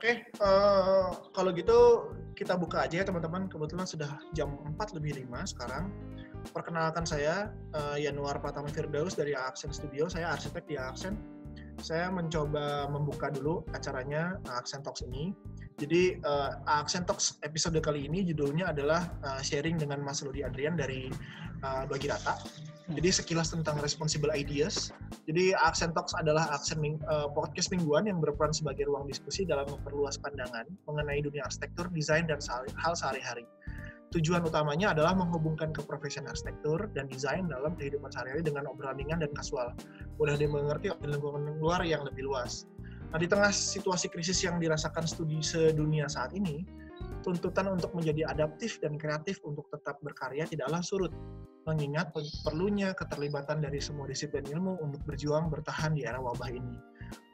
Oke, kalau gitu kita buka aja ya teman-teman. Kebetulan sudah jam 4:05 sekarang. Perkenalkan saya, Yanuar Pratama Firdaus dari Aksen Studio. Saya arsitek di Aksen. Saya mencoba membuka dulu acaranya Aksen Talks ini. Jadi Aksen Talks episode kali ini judulnya adalah sharing dengan Mas Ludi Adrian dari Bagirata. Jadi sekilas tentang responsible ideas. Jadi Aksen Talks adalah podcast mingguan yang berperan sebagai ruang diskusi dalam memperluas pandangan mengenai dunia arsitektur, desain, dan hal sehari-hari. Tujuan utamanya adalah menghubungkan keprofesian arsitektur dan desain dalam kehidupan sehari-hari dengan obrolan ringan dan kasual. Mudah dimengerti oleh lingkungan luar yang lebih luas. Nah, di tengah situasi krisis yang dirasakan studi sedunia saat ini, tuntutan untuk menjadi adaptif dan kreatif untuk tetap berkarya tidaklah surut, mengingat perlunya keterlibatan dari semua disiplin ilmu untuk berjuang bertahan di era wabah ini.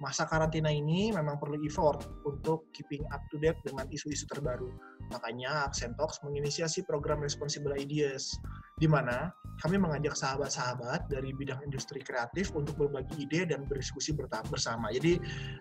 Masa karantina ini memang perlu effort untuk keeping up to date dengan isu-isu terbaru. Makanya Aksen Talks menginisiasi program Responsible Ideas, di mana kami mengajak sahabat-sahabat dari bidang industri kreatif untuk berbagi ide dan berdiskusi bersama. Jadi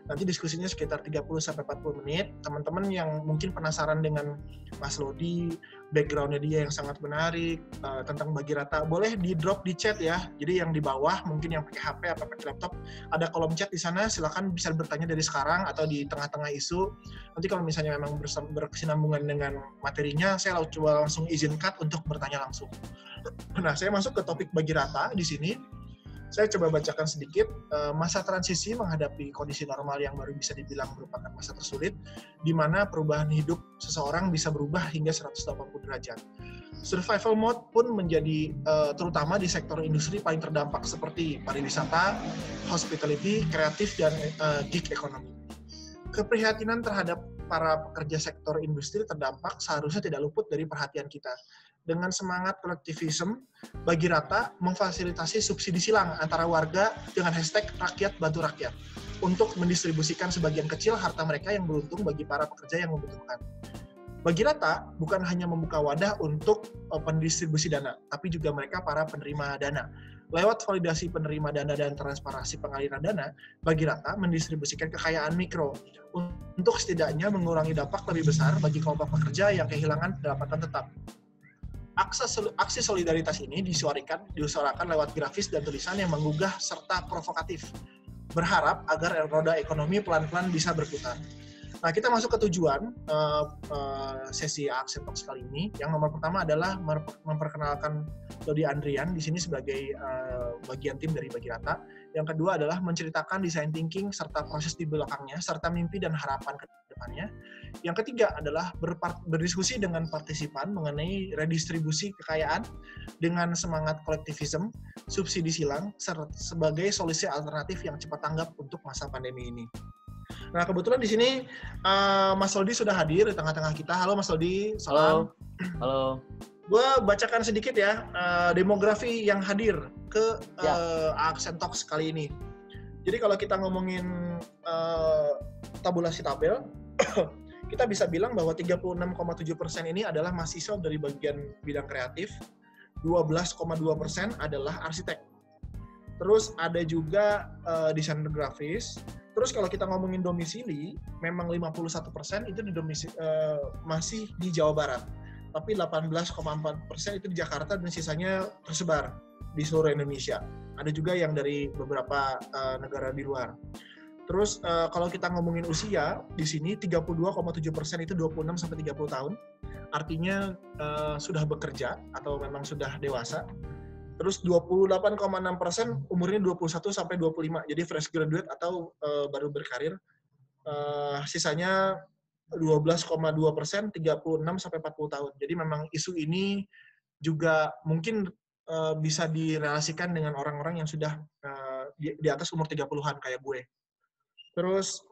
nanti diskusinya sekitar 30-40 menit. Teman-teman yang mungkin penasaran dengan Mas Lodi, background-nya dia yang sangat menarik, tentang Bagirata, boleh di-drop di chat ya. Jadi yang di bawah, mungkin yang pakai HP atau pakai laptop, ada kolom chat di sana, silakan bisa bertanya dari sekarang atau di tengah-tengah isu. Nanti kalau misalnya memang berkesinambungan dengan materinya, saya coba langsung izin cut untuk bertanya langsung. Nah, saya masuk ke topik Bagirata di sini. Saya coba bacakan sedikit. Masa transisi menghadapi kondisi normal yang baru bisa dibilang merupakan masa tersulit, di mana perubahan hidup seseorang bisa berubah hingga 180 derajat. Survival mode pun menjadi terutama di sektor industri paling terdampak seperti pariwisata, hospitality, kreatif, dan gig economy. Keprihatinan terhadap para pekerja sektor industri terdampak seharusnya tidak luput dari perhatian kita. Dengan semangat kolektivisme, Bagirata memfasilitasi subsidi silang antara warga dengan hashtag rakyat bantu rakyat untuk mendistribusikan sebagian kecil harta mereka yang beruntung bagi para pekerja yang membutuhkan. Bagirata bukan hanya membuka wadah untuk pendistribusi dana, tapi juga mereka para penerima dana. Lewat validasi penerima dana dan transparansi pengaliran dana, Bagirata mendistribusikan kekayaan mikro untuk setidaknya mengurangi dampak lebih besar bagi kelompok pekerja yang kehilangan pendapatan tetap. Aksi solidaritas ini disuarakan lewat grafis dan tulisan yang menggugah serta provokatif, berharap agar roda ekonomi pelan-pelan bisa berputar. Nah, kita masuk ke tujuan sesi Aksen Talks kali ini. Yang nomor pertama adalah memperkenalkan Ludi Adrian di sini sebagai bagian tim dari Bagirata. Yang kedua adalah menceritakan design thinking serta proses di belakangnya, serta mimpi dan harapan ke depannya. Yang ketiga adalah berdiskusi dengan partisipan mengenai redistribusi kekayaan dengan semangat kolektivisme, subsidi silang, sebagai solusi alternatif yang cepat tanggap untuk masa pandemi ini. Nah, kebetulan di sini Mas Lodi sudah hadir di tengah-tengah kita. Halo Mas Lodi, salam. Halo. Gue bacakan sedikit ya demografi yang hadir ke Aksen Talks kali ini. Jadi kalau kita ngomongin tabulasi tabel, kita bisa bilang bahwa 36,7% ini adalah mahasiswa dari bagian bidang kreatif, 12,2% adalah arsitek. Terus ada juga desainer grafis. Terus kalau kita ngomongin domisili, memang 51% itu masih di Jawa Barat. Tapi 18,4% itu di Jakarta dan sisanya tersebar di seluruh Indonesia. Ada juga yang dari beberapa negara di luar. Terus kalau kita ngomongin usia, di sini 32,7% itu 26 sampai 30 tahun. Artinya sudah bekerja atau memang sudah dewasa. Terus 28,6% umurnya 21 sampai 25. Jadi fresh graduate atau baru berkarir. Sisanya 12,2%, 36 sampai 40 tahun. Jadi memang isu ini juga mungkin bisa direlasikan dengan orang-orang yang sudah di atas umur 30-an kayak gue. Terus,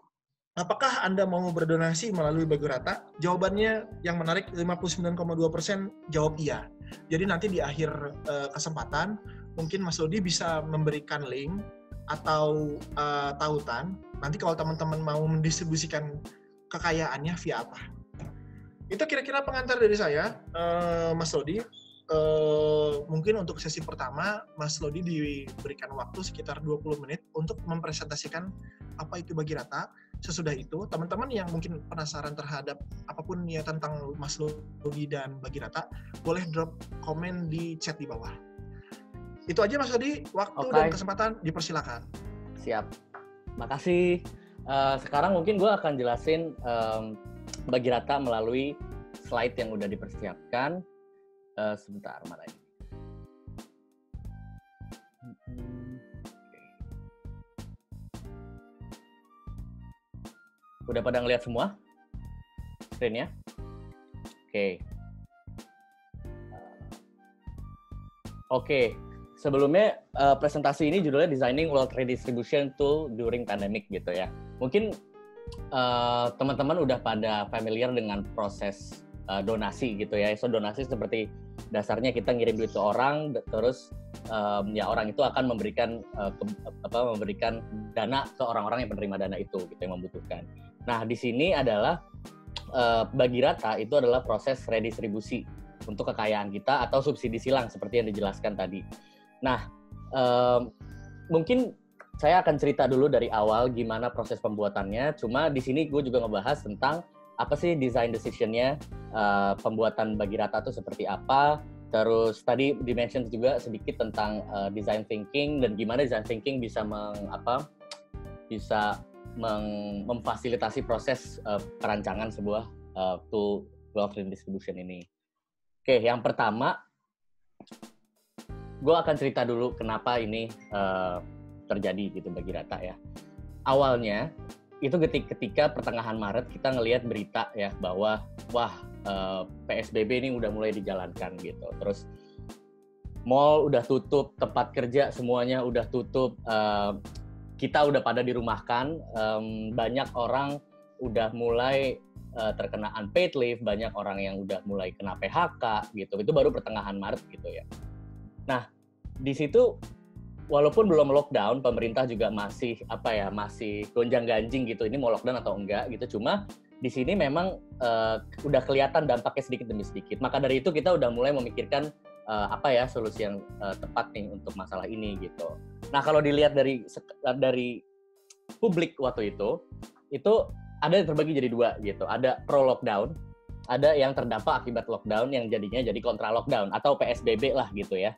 apakah Anda mau berdonasi melalui Bagirata? Jawabannya yang menarik, 59,2% jawab iya. Jadi nanti di akhir kesempatan, mungkin Mas Lodi bisa memberikan link atau tautan. Nanti kalau teman-teman mau mendistribusikan kekayaannya via apa. Itu kira-kira pengantar dari saya, Mas Lodi. Mungkin untuk sesi pertama, Mas Lodi diberikan waktu sekitar 20 menit untuk mempresentasikan apa itu Bagirata, sesudah itu, teman-teman yang mungkin penasaran terhadap apapun ya tentang Mas Lodi dan Bagirata, boleh drop komen di chat di bawah. Itu aja Mas Lodi, waktu dan kesempatan dipersilakan. Siap, makasih. Sekarang mungkin gue akan jelasin Bagirata melalui slide yang udah dipersiapkan. Sebentar, mana ini? Udah pada ngeliat semua screen-nya? Oke. Sebelumnya presentasi ini judulnya Designing Wealth Redistribution Tool During Pandemic gitu ya. Mungkin teman-teman udah pada familiar dengan proses donasi gitu ya. So donasi seperti dasarnya kita ngirim duit ke orang, terus ya orang itu akan memberikan dana ke orang-orang yang penerima dana itu gitu yang membutuhkan. Nah di sini adalah Bagirata itu adalah proses redistribusi untuk kekayaan kita atau subsidi silang seperti yang dijelaskan tadi. Nah mungkin saya akan cerita dulu dari awal gimana proses pembuatannya. Cuma di sini gue juga ngebahas tentang apa sih design decision-nya, pembuatan Bagirata itu seperti apa. Terus tadi di-mention juga sedikit tentang design thinking dan gimana design thinking bisa memfasilitasi proses perancangan sebuah tool wealth redistribution ini. Oke, yang pertama gue akan cerita dulu kenapa ini terjadi gitu Bagirata ya. Awalnya itu ketika pertengahan Maret kita ngelihat berita ya bahwa PSBB ini udah mulai dijalankan gitu. Terus mall udah tutup, tempat kerja semuanya udah tutup, kita udah pada dirumahkan, banyak orang udah mulai terkena unpaid leave, banyak orang yang udah mulai kena PHK gitu. Itu baru pertengahan Maret gitu ya. Nah, di situ walaupun belum lockdown, pemerintah juga masih gonjang-ganjing gitu, ini mau lockdown atau enggak gitu. Cuma di sini memang udah kelihatan dampaknya sedikit demi sedikit. Maka dari itu kita udah mulai memikirkan solusi yang tepat nih untuk masalah ini gitu. Nah kalau dilihat dari publik waktu itu ada yang terbagi jadi dua gitu. Ada pro lockdown, ada yang terdampak akibat lockdown yang jadinya jadi kontra lockdown atau PSBB lah gitu ya.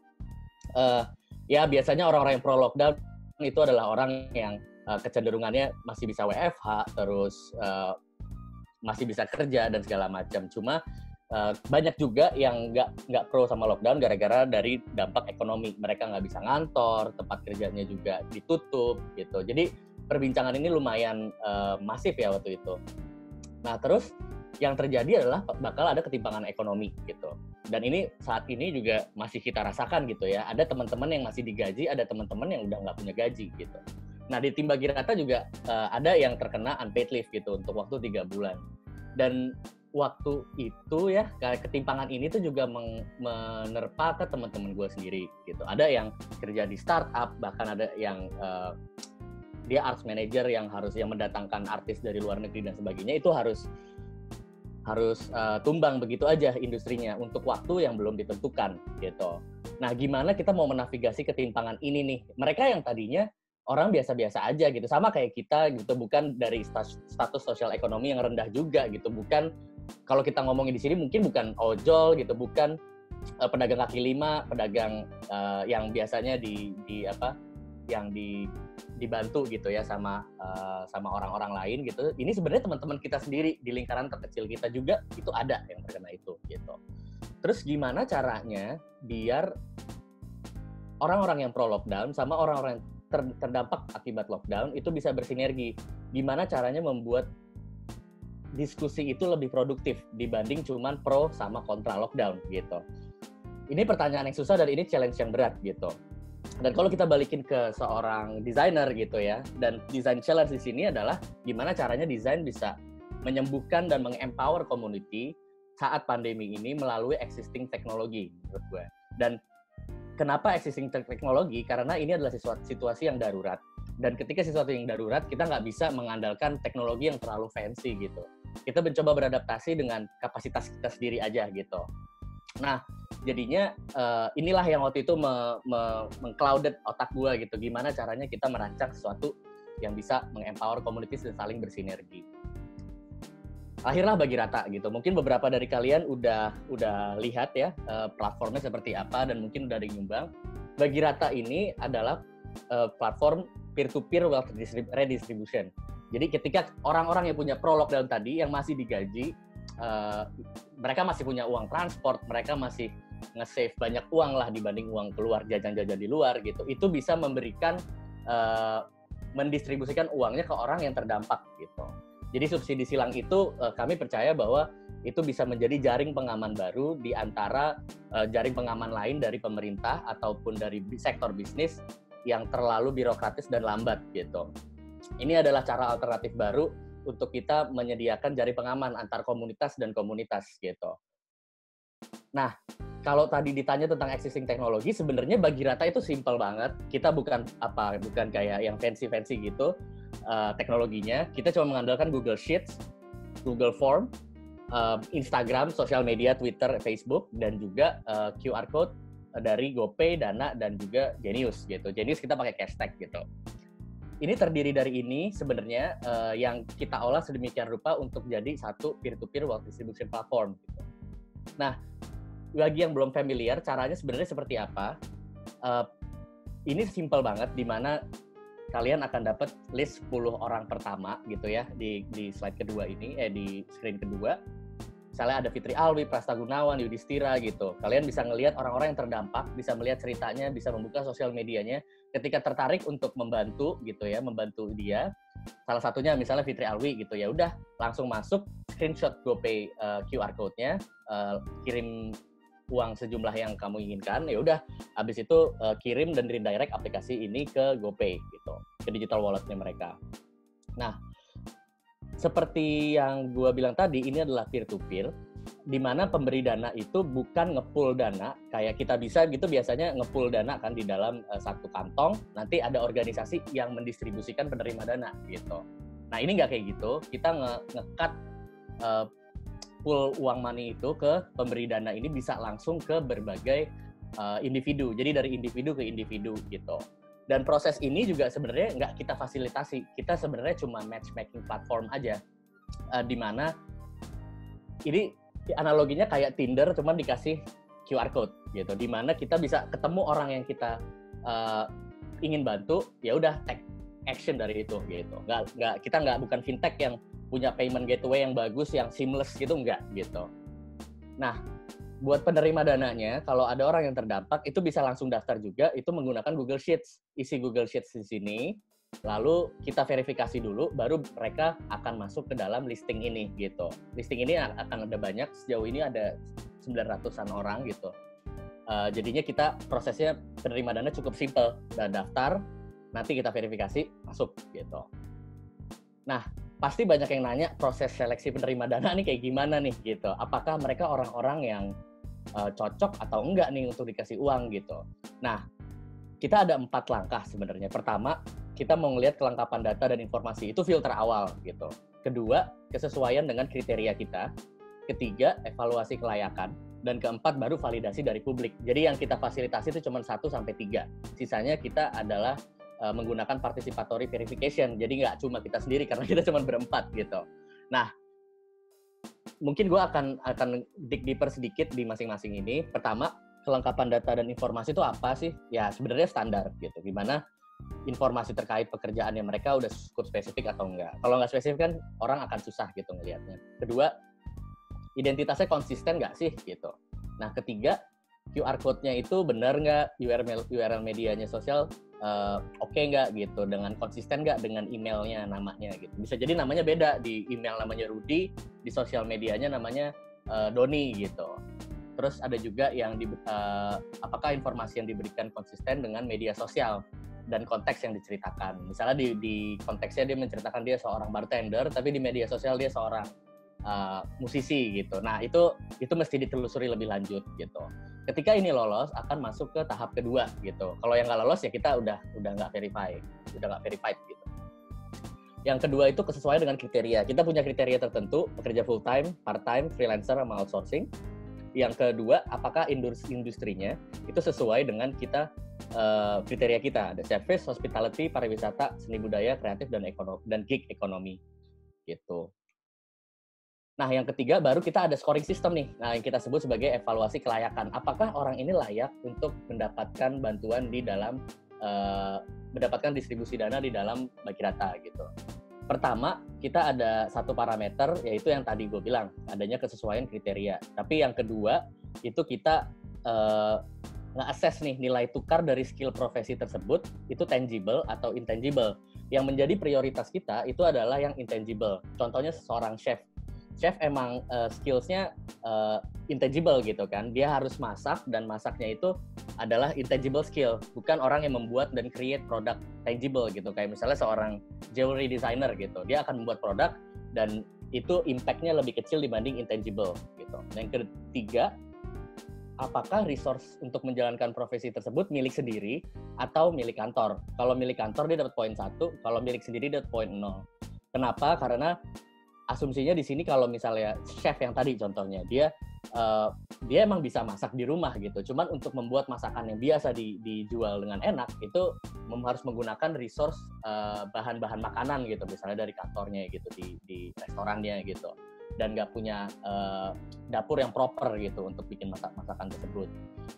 Ya biasanya orang-orang yang pro lockdown itu adalah orang yang kecenderungannya masih bisa WFH, terus masih bisa kerja dan segala macam. Cuma banyak juga yang nggak pro sama lockdown gara-gara dari dampak ekonomi. Mereka nggak bisa ngantor, tempat kerjanya juga ditutup gitu. Jadi perbincangan ini lumayan masif ya waktu itu. Nah terus yang terjadi adalah bakal ada ketimpangan ekonomi gitu. Dan ini saat ini juga masih kita rasakan gitu ya. Ada teman-teman yang masih digaji, ada teman-teman yang udah nggak punya gaji gitu. Nah di tim Bagirata juga ada yang terkena unpaid leave gitu untuk waktu 3 bulan. Dan waktu itu ya ketimpangan ini tuh juga menerpa ke teman-teman gue sendiri gitu. Ada yang kerja di startup, bahkan ada yang dia arts manager yang mendatangkan artis dari luar negeri dan sebagainya, itu harus tumbang begitu aja industrinya untuk waktu yang belum ditentukan gitu. Nah, gimana kita mau menavigasi ketimpangan ini nih? Mereka yang tadinya orang biasa-biasa aja gitu, sama kayak kita gitu, bukan dari status sosial ekonomi yang rendah juga gitu, bukan kalau kita ngomongin di sini mungkin bukan ojol gitu, bukan pedagang kaki lima, pedagang yang biasanya dibantu gitu ya sama orang-orang lain gitu. Ini sebenarnya teman-teman kita sendiri di lingkaran terkecil kita juga itu ada yang terkena itu gitu. Terus gimana caranya biar orang-orang yang pro lockdown sama orang-orang yang terdampak akibat lockdown itu bisa bersinergi? Gimana caranya membuat diskusi itu lebih produktif dibanding cuman pro sama kontra lockdown gitu. Ini pertanyaan yang susah dan ini challenge yang berat gitu. Dan kalau kita balikin ke seorang desainer gitu ya, dan design challenge di sini adalah gimana caranya desain bisa menyembuhkan dan meng-empower community saat pandemi ini melalui existing teknologi menurut gue. Dan kenapa existing teknologi? Karena ini adalah situasi yang darurat. Dan ketika sesuatu yang darurat, kita nggak bisa mengandalkan teknologi yang terlalu fancy gitu. Kita mencoba beradaptasi dengan kapasitas kita sendiri aja gitu. Nah, jadinya inilah yang waktu itu meng-clouded otak gue gitu. Gimana caranya kita merancang sesuatu yang bisa mengempower communities dan saling bersinergi. Lahirlah Bagi Rata gitu. Mungkin beberapa dari kalian udah lihat ya platformnya seperti apa dan mungkin udah ada yang nyumbang. Bagi Rata ini adalah platform peer-to-peer wealth redistribution. Jadi ketika orang-orang yang punya pro-lockdown tadi yang masih digaji, mereka masih punya uang transport, mereka masih nge-save banyak uang lah dibanding uang keluar jajan-jajan di luar gitu. Itu bisa memberikan mendistribusikan uangnya ke orang yang terdampak gitu. Jadi subsidi silang itu kami percaya bahwa itu bisa menjadi jaring pengaman baru di antara jaring pengaman lain dari pemerintah ataupun dari sektor bisnis yang terlalu birokratis dan lambat gitu. Ini adalah cara alternatif baru untuk kita menyediakan jaring pengaman antar komunitas dan komunitas gitu. Nah, kalau tadi ditanya tentang existing teknologi, sebenarnya Bagi Rata itu simple banget. Kita bukan kayak yang fancy gitu teknologinya. Kita cuma mengandalkan Google Sheets, Google Form, Instagram, sosial media, Twitter, Facebook, dan juga QR code dari GoPay, Dana, dan juga Genius gitu. Genius kita pakai hashtag gitu. Ini terdiri dari ini sebenarnya yang kita olah sedemikian rupa untuk jadi satu peer-to-peer wealth distribution platform gitu. Nah, bagi yang belum familiar, caranya sebenarnya seperti apa? Ini simple banget, di mana kalian akan dapat list 10 orang pertama gitu ya di slide kedua ini, di screen kedua. Misalnya ada Fitri Alwi, Prasta Gunawan, Yudhistira gitu. Kalian bisa ngelihat orang-orang yang terdampak, bisa melihat ceritanya, bisa membuka sosial medianya. Ketika tertarik untuk membantu gitu ya, membantu dia. Salah satunya misalnya Fitri Alwi gitu ya, udah langsung masuk, screenshot GoPay QR code-nya, kirim uang sejumlah yang kamu inginkan, ya udah habis itu kirim dan redirect aplikasi ini ke GoPay gitu, ke digital wallet-nya mereka. Nah, seperti yang gue bilang tadi, ini adalah peer-to-peer, di mana pemberi dana itu bukan nge-pool dana, kayak kita bisa gitu biasanya nge-pool dana kan di dalam satu kantong, nanti ada organisasi yang mendistribusikan penerima dana gitu. Nah ini nggak kayak gitu, kita nge-cut pool uang money itu ke pemberi dana ini bisa langsung ke berbagai individu, jadi dari individu ke individu gitu. Dan proses ini juga sebenarnya nggak kita fasilitasi, kita sebenarnya cuma matchmaking platform aja, di mana ini analoginya kayak Tinder, cuma dikasih QR code gitu, di mana kita bisa ketemu orang yang kita ingin bantu, ya udah take action dari itu gitu. Kita bukan fintech yang punya payment gateway yang bagus, yang seamless gitu, nggak gitu. Nah, buat penerima dananya, kalau ada orang yang terdampak, itu bisa langsung daftar juga, itu menggunakan Google Sheets. Isi Google Sheets di sini, lalu kita verifikasi dulu, baru mereka akan masuk ke dalam listing ini, gitu. Listing ini akan ada banyak, sejauh ini ada 900-an orang, gitu. Jadinya kita, prosesnya penerima dana cukup simple. Dan daftar, nanti kita verifikasi, masuk, gitu. Nah, pasti banyak yang nanya proses seleksi penerima dana nih kayak gimana nih gitu. Apakah mereka orang-orang yang cocok atau enggak nih untuk dikasih uang gitu. Nah, kita ada 4 langkah sebenarnya. Pertama, kita mau ngelihat kelengkapan data dan informasi, itu filter awal gitu. Kedua, kesesuaian dengan kriteria kita. Ketiga, evaluasi kelayakan. Dan keempat, baru validasi dari publik. Jadi yang kita fasilitasi itu cuma 1-3. Sisanya kita adalah menggunakan participatory verification, jadi nggak cuma kita sendiri karena kita cuma berempat gitu. Nah, mungkin gue akan dig deeper sedikit di masing-masing ini. Pertama, kelengkapan data dan informasi itu apa sih? Ya sebenarnya standar gitu, gimana informasi terkait pekerjaannya mereka udah cukup spesifik atau enggak. Kalau nggak spesifik kan orang akan susah gitu ngelihatnya. Kedua, identitasnya konsisten nggak sih gitu. Nah, ketiga, QR code-nya itu benar nggak, URL medianya sosial oke nggak gitu, dengan konsisten nggak dengan emailnya, namanya gitu. Bisa jadi namanya beda, di email namanya Rudy, di sosial medianya namanya Doni gitu. Terus ada juga yang apakah informasi yang diberikan konsisten dengan media sosial dan konteks yang diceritakan. Misalnya di konteksnya dia menceritakan dia seorang bartender, tapi di media sosial dia seorang musisi gitu. Nah itu mesti ditelusuri lebih lanjut gitu. Ketika ini lolos, akan masuk ke tahap kedua gitu. Kalau yang nggak lolos ya kita udah nggak verified gitu. Yang kedua itu kesesuaian dengan kriteria. Kita punya kriteria tertentu, pekerja full time, part time, freelancer, sama outsourcing. Yang kedua, apakah industrinya itu sesuai dengan kita kriteria kita, ada service, hospitality, pariwisata, seni budaya, kreatif, dan gig ekonomi gitu. Nah, yang ketiga baru kita ada scoring system nih. Nah, yang kita sebut sebagai evaluasi kelayakan. Apakah orang ini layak untuk mendapatkan bantuan di dalam mendapatkan distribusi dana di dalam Bagirata gitu. Pertama, kita ada satu parameter, yaitu yang tadi gue bilang, adanya kesesuaian kriteria. Tapi yang kedua, itu kita nge-assess nih nilai tukar dari skill profesi tersebut, itu tangible atau intangible. Yang menjadi prioritas kita itu adalah yang intangible. Contohnya seorang chef. Chef emang skills-nya intangible gitu kan. Dia harus masak, dan masaknya itu adalah intangible skill. Bukan orang yang membuat dan create produk tangible gitu. Kayak misalnya seorang jewelry designer gitu. Dia akan membuat produk dan itu impact-nya lebih kecil dibanding intangible gitu. Yang ketiga, apakah resource untuk menjalankan profesi tersebut milik sendiri atau milik kantor. Kalau milik kantor dia dapat poin 1, kalau milik sendiri dia dapat poin 0. Kenapa? Karena asumsinya di sini kalau misalnya chef yang tadi contohnya, dia emang bisa masak di rumah gitu. Cuman untuk membuat masakan yang biasa dijual dengan enak itu harus menggunakan resource bahan-bahan makanan gitu, misalnya dari kantornya gitu, di restorannya gitu. Dan nggak punya dapur yang proper gitu untuk bikin masakan tersebut.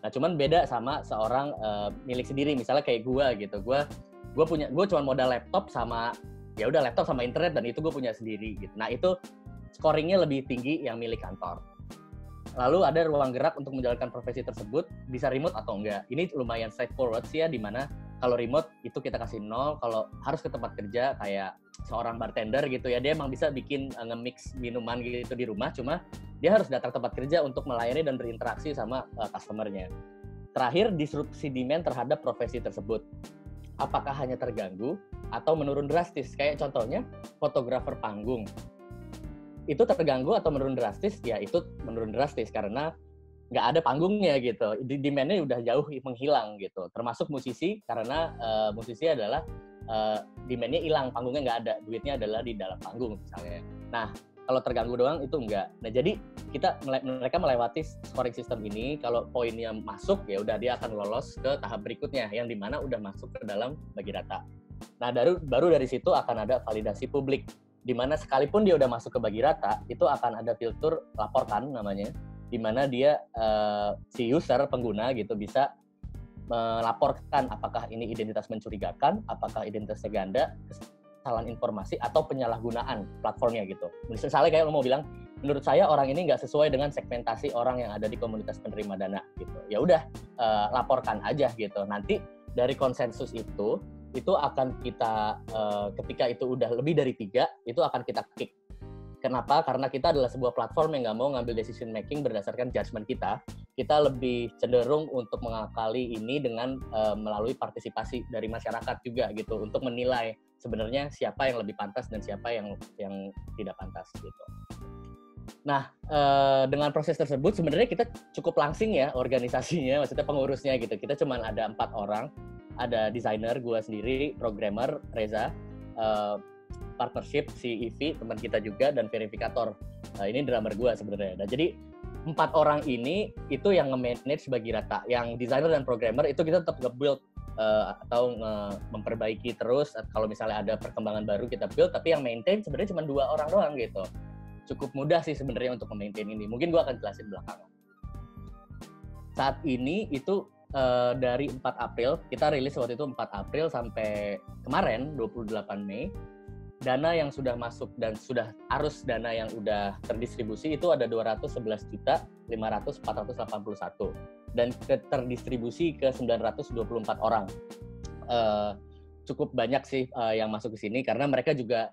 Nah, cuman beda sama seorang milik sendiri, misalnya kayak gue gitu. Gue cuma modal laptop sama ya udah laptop sama internet, dan itu gue punya sendiri gitu. Nah, itu scoringnya lebih tinggi yang milik kantor. Lalu ada ruang gerak untuk menjalankan profesi tersebut, bisa remote atau enggak. Ini lumayan straightforward sih ya, dimana kalau remote itu kita kasih 0, kalau harus ke tempat kerja kayak seorang bartender gitu ya, dia emang bisa bikin nge-mix minuman gitu di rumah, cuma dia harus datang tempat kerja untuk melayani dan berinteraksi sama customer-nya. Terakhir, disrupsi demand terhadap profesi tersebut. Apakah hanya terganggu atau menurun drastis? Kayak contohnya fotografer panggung. Itu terganggu atau menurun drastis? Ya itu menurun drastis karena nggak ada panggungnya gitu. Demand-nya udah jauh menghilang gitu. Termasuk musisi, karena musisi adalah demand-nya hilang, panggungnya nggak ada, duitnya adalah di dalam panggung misalnya. Nah, kalau terganggu doang itu enggak. Nah, jadi mereka melewati scoring system ini, kalau poinnya masuk ya udah dia akan lolos ke tahap berikutnya yang dimana udah masuk ke dalam Bagirata. Nah, baru dari situ akan ada validasi publik, dimana sekalipun dia udah masuk ke Bagirata, itu akan ada filter laporkan namanya, dimana dia si user pengguna gitu bisa melaporkan apakah ini identitas mencurigakan, apakah identitasnya ganda, kesalahan informasi atau penyalahgunaan platformnya gitu. Misalnya kayak lo mau bilang, menurut saya orang ini nggak sesuai dengan segmentasi orang yang ada di komunitas penerima dana gitu. Ya udah laporkan aja gitu. Nanti dari konsensus itu akan kita ketika itu udah lebih dari 3 itu akan kita kick. Kenapa? Karena kita adalah sebuah platform yang nggak mau ngambil decision making berdasarkan judgement kita. Kita lebih cenderung untuk mengakali ini dengan melalui partisipasi dari masyarakat juga gitu, untuk menilai sebenarnya siapa yang lebih pantas dan siapa yang tidak pantas gitu. Nah, dengan proses tersebut sebenarnya kita cukup langsing ya organisasinya, maksudnya pengurusnya gitu. Kita cuma ada 4 orang, ada desainer, gue sendiri, programmer, Reza, partnership si Ivi, teman kita juga, dan verifikator. Ini drummer gue sebenarnya. Nah, jadi 4 orang ini itu yang nge-manage Bagirata. Yang desainer dan programmer itu kita tetap nge-build atau memperbaiki terus. Kalau misalnya ada perkembangan baru kita build, tapi yang maintain sebenarnya cuma 2 orang doang gitu. Cukup mudah sih sebenarnya untuk memaintain ini. Mungkin gue akan jelasin belakangan. Saat ini itu dari 4 April, kita rilis waktu itu 4 April sampai kemarin 28 Mei, dana yang sudah masuk dan sudah arus dana yang udah terdistribusi itu ada 211.500.481 dan terdistribusi ke 924 orang. Cukup banyak sih yang masuk ke sini karena mereka juga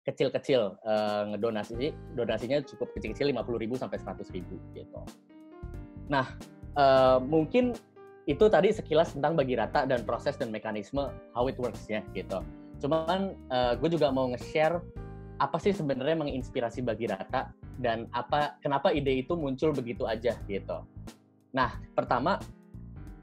kecil-kecil, donasinya cukup kecil-kecil, 50.000 sampai 100.000 gitu. Nah, mungkin itu tadi sekilas tentang Bagirata dan proses dan mekanisme how it works-nya gitu. Cuman gue juga mau nge-share apa sih sebenarnya menginspirasi Bagirata dan kenapa ide itu muncul begitu aja gitu. Nah, pertama